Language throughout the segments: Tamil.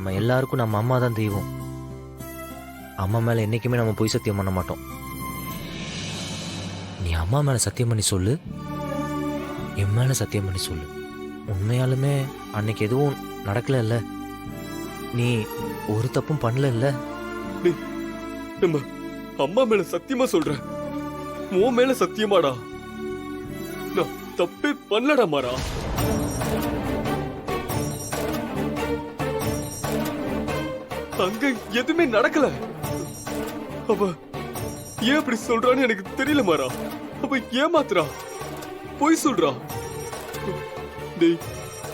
நம்ம எல்லாருக்கும் நம்ம அம்மா தான் தெய்வம். அம்மா மேல என்னைக்குமே நம்ம போய் சத்தியம் பண்ண மாட்டோம். நீ அம்மா மேல சத்தியம் பண்ணி சொல்லு, என் மேல சத்தியம் பண்ணி சொல்லு. உண்மையாலுமே அன்னைக்கு எதுவும் நடக்கல இல்ல, நீ ஒரு தப்பும் பண்ணல இல்ல. நம்ம அம்மா மேல சத்தியமா சொல்றேன். உன் மேல சத்தியமாடா, நான் தப்பே பண்ணலடா மாறா. அங்க எதுவுமே நடக்கல. அவ ஏன் அப்படி சொல்றான்னு எனக்கு தெரியல மாறா. அவ ஏமாத்துறா, பொய் சொல்றா. டேய்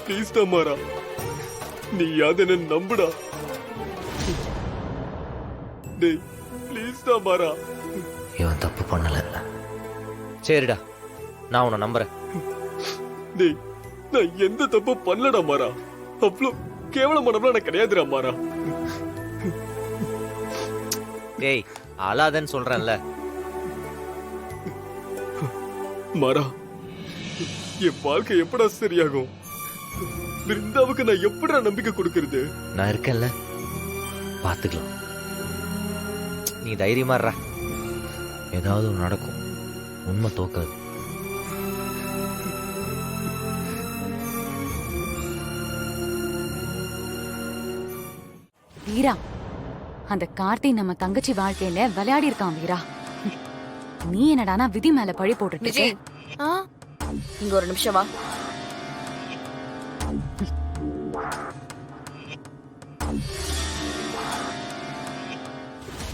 ப்ளீஸ் டா மாறா, நீ யாதன நம்புடா. டேய் ப்ளீஸ் டா மாறா. இவன் தப்பு பண்ணல. சரிடா, நான் உன்னை நம்புறேன். டேய் நான் எந்த தப்பு பண்ணலடா மாறா. அவ்வளோ கேவலமானவளா நான் கிடையாதுடா மாறா. டேய் அழாதன்னு சொல்றேன்ல. மாறா, என் வாழ்க்கை எப்படா சரியாகும்? பிருந்தாவுக்கு நான் எப்படா நம்பிக்கை கொடுக்கறது? நான் இருக்கேன்ல, பாத்துக்கலாம். நீ தைரியமா இருடா, ஏதாவது ஒன்று நடக்கும். உண்மை தோக்காது. வீரா, அந்த கார்த்தி நம்ம தங்கச்சி வாழ்க்கையில விளையாடி இருக்கான் வீரா. நீ என்னடானா விதி மேல பழி போட்டுட்டு விஜய், இங்க ஒரு நிமிஷம் வா.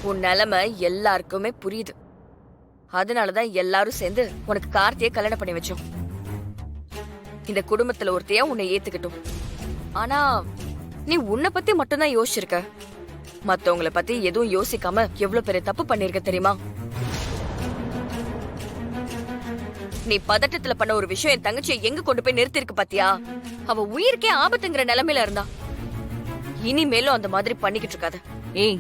உன் நிலைமை எல்லாருக்குமே புரியுது. அதனாலதான் எல்லாரும் சேர்ந்து உனக்கு கார்த்தியை கல்யாணம் பண்ணி வச்சோம். இந்த குடும்பத்துல ஒருத்தையா உன்னை ஏத்துக்கிட்டோம். ஆனா நீ உன்னை பத்தி மட்டும்தான் யோசிச்சிருக்க. மத்தவங்கள பத்தி எதுவும் யோசிக்காம எவ்வளவு பெரிய தப்பு பண்ணிருக்க தெரியுமா? நீ பதட்டத்துல பண்ண ஒரு விஷயம் என் தங்கச்சியை எங்க கொண்டு போய் நிறுத்தி இருக்கு பாத்தியா? அவ உயிருக்கே ஆபத்துங்கிற நிலைமையில இருந்தா. இனிமேலும் அந்த மாதிரி பண்ணிக்கிட்டு இருக்காத. ஏய்,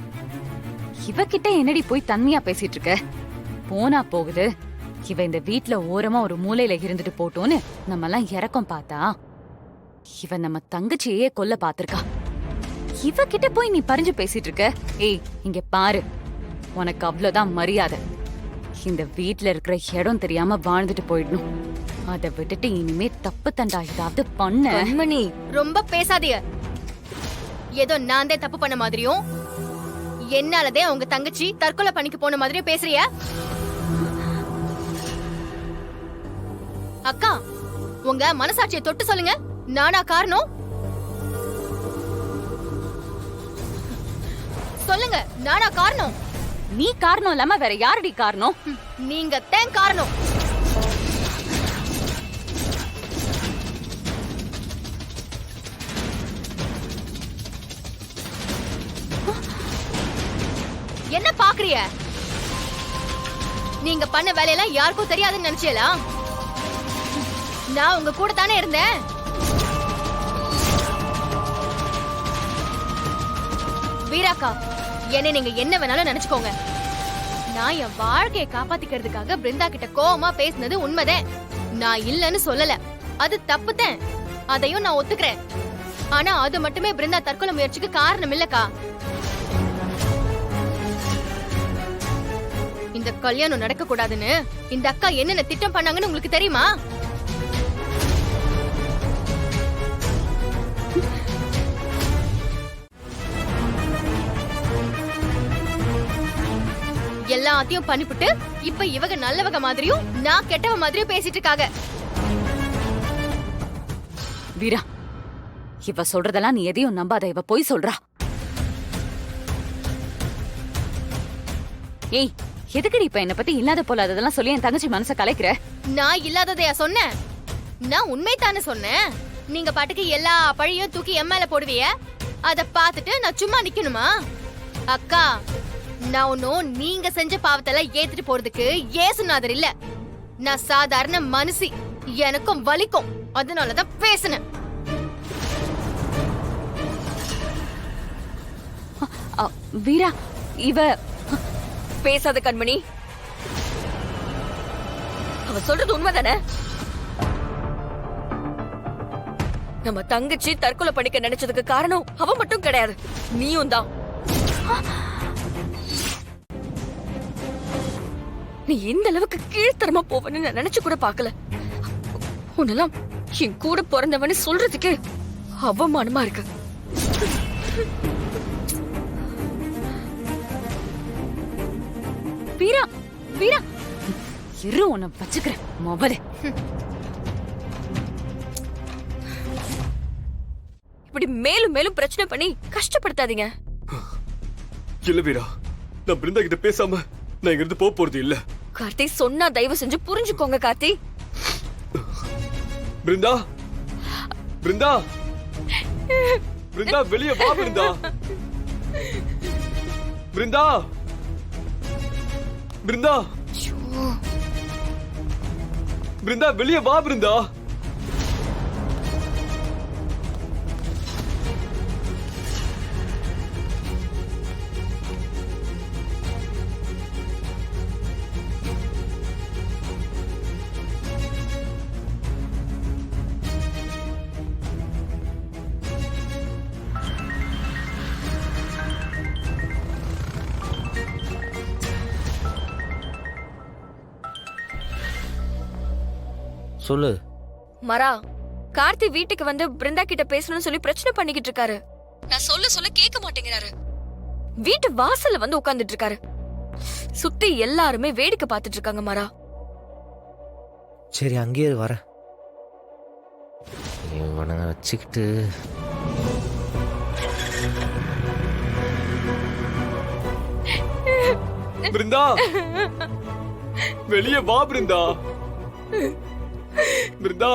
இவகிட்ட என்னடி போய் தன்மையா பேசிட்டு இருக்க? போனா போகுது. இவ இந்த வீட்ல ஓரமா ஒரு மூலையில இருந்துட்டு போட்டோன்னு நம்ம எல்லாம் இறக்கம் பார்த்தா இவ நம்ம தங்கச்சியே கொல்ல பாத்திருக்கா. இவகிட்ட போய் நீ பறிஞ்சு பேசிட்டு இருக்க? ஏய் இங்க பாரு, உனக்கு அவ்வளவுதான் மரியாதை. இந்த வீட்ல இருக்கிற இடம் தெரியாம வாழ்ந்துட்டு போயிடணும். அதை விட்டுட்டு இனிமே தப்பு தண்டா ஏதாவது பண்ண. கண்மணி, ரொம்ப பேசாதீங்க. ஏதோ நான் தான் தப்பு பண்ண மாதிரியும் என்னாலதே உங்க தங்கச்சி தற்கொலை பண்ணிக்க போன மாதிரியும் பேசுறியா? அக்கா, உங்க மனசாட்சியை தொட்டு சொல்லுங்க. நானா காரணம்? சொல்லுங்க, நானா காரணம்? நீ காரணம் இல்லாம வேற யாரடி காரணம்? நீங்க தான் காரணம். என்ன பாக்குறிய? நீங்க பண்ண வேலையெல்லாம் யாருக்கும் தெரியாதுன்னு நினைச்சீங்களா? நான் உங்க கூட தானே இருந்தேன். வீராக்கா, என்ன நீங்க என்ன வேணாலும் நினைச்சுக்கோங்க. நான் என் வாழ்க்கையை காப்பாத்திக்கிறதுக்காக பிருந்தா கிட்ட கோவமா பேசினது உண்மைதான். நான் இல்லன்னு சொல்லல, அது தப்புதான். அதையும் நான் ஒத்துக்கிறேன். ஆனா அது மட்டுமே பிருந்தா தற்கொலை முயற்சிக்கு காரணம் இல்லக்கா. இந்த கல்யாணம் நடக்க கூடாதுன்னு இந்த அக்கா என்னென்ன திட்டம் பண்ணாங்கன்னு உங்களுக்கு தெரியுமா? எல்லாத்தையும் பண்ணிவிட்டு இப்ப இவங்க நல்லவங்க மாதிரியும் நான் கெட்டவ மாதிரியும் பேசிட்டு இருக்காங்க. வீரா, இவ சொல்றதெல்லாம் நீ எதையும் நம்பாத. இவ போய் சொல்றா. ஏய், எதுக்குடி இப்ப என்ன பத்தி இல்லாத போலாததெல்லாம் சொல்லி என் தங்கச்சி மனச கலைக்கிற? நான் இல்லாததையா சொன்னேன்? நான் உண்மைதானே சொன்னேன். நீங்க பாட்டுக்கு எல்லா பழியும் தூக்கி என் மேல போடுவிய. அத பாத்துட்டு நான் சும்மா நிக்கணுமா? அக்கா, நான் ஒன்னும் நீங்க செஞ்ச பாவத்தெல்லாம் ஏத்துட்டு போறதுக்கு ஏசுநாதர் இல்ல. நான் சாதாரண மனுஷி. எனக்கும் வலிக்கும். அதனாலதான் பேசுனேன். வீரா, இவ பேசாத கண்மணி. அவ சொல்றது உண்மைதானே? நம்ம தங்கச்சி தற்கொலை பண்ணிக்க நினைச்சதுக்கு காரணம் அவ மட்டும் கிடையாது, நீயும் தான். நீ இந்த அளவுக்கு கீழ்த்தரமா போவன்னு நான் நினைச்சு கூட பார்க்கல. உன்னெல்லாம் என் கூட பிறந்தவன்னு சொல்றதுக்கு அவமானமா இருக்கு. வீரா வீரா இரு உன்னை வச்சுக்கிறேன் மொபைல். இப்படி மேலும் மேலும் பிரச்சனை பண்ணி கஷ்டப்படுத்தாதீங்க. இல்ல வீரா, நான் பிருந்தா கிட்ட பேசாம நான் இங்க இருந்து போறது இல்ல. கார்த்தி, சொன்னா தயவு செஞ்சு புரிஞ்சுக்கோங்க கார்த்தி. பிருந்தா, பிருந்தா, பிருந்தா வெளிய வா. பிருந்தா, பிருந்தா, பிருந்தா, பிருந்தா வெளிய வா. பிருந்தா, சொல்லு. மரா, கார்த்தி வீட்டுக்கு வந்து பிருந்தா கிட்ட பேசணும்னு சொல்லி பிரச்சனை பண்ணிக்கிட்டு இருக்காரு. நான் சொல்ல கேட்க மாட்டேங்கிறாரு. வீட்டு வாசல்ல வந்து உட்கார்ந்துட்டு இருக்காரு. சுத்தி எல்லாருமே வேடிக்கை பார்த்துட்டு இருக்காங்க மரா. சரி அங்கேயே வர. இவனை வச்சுக்கிட்டு பிருந்தா வெளிய வா. பிருந்தா, பிருந்தா.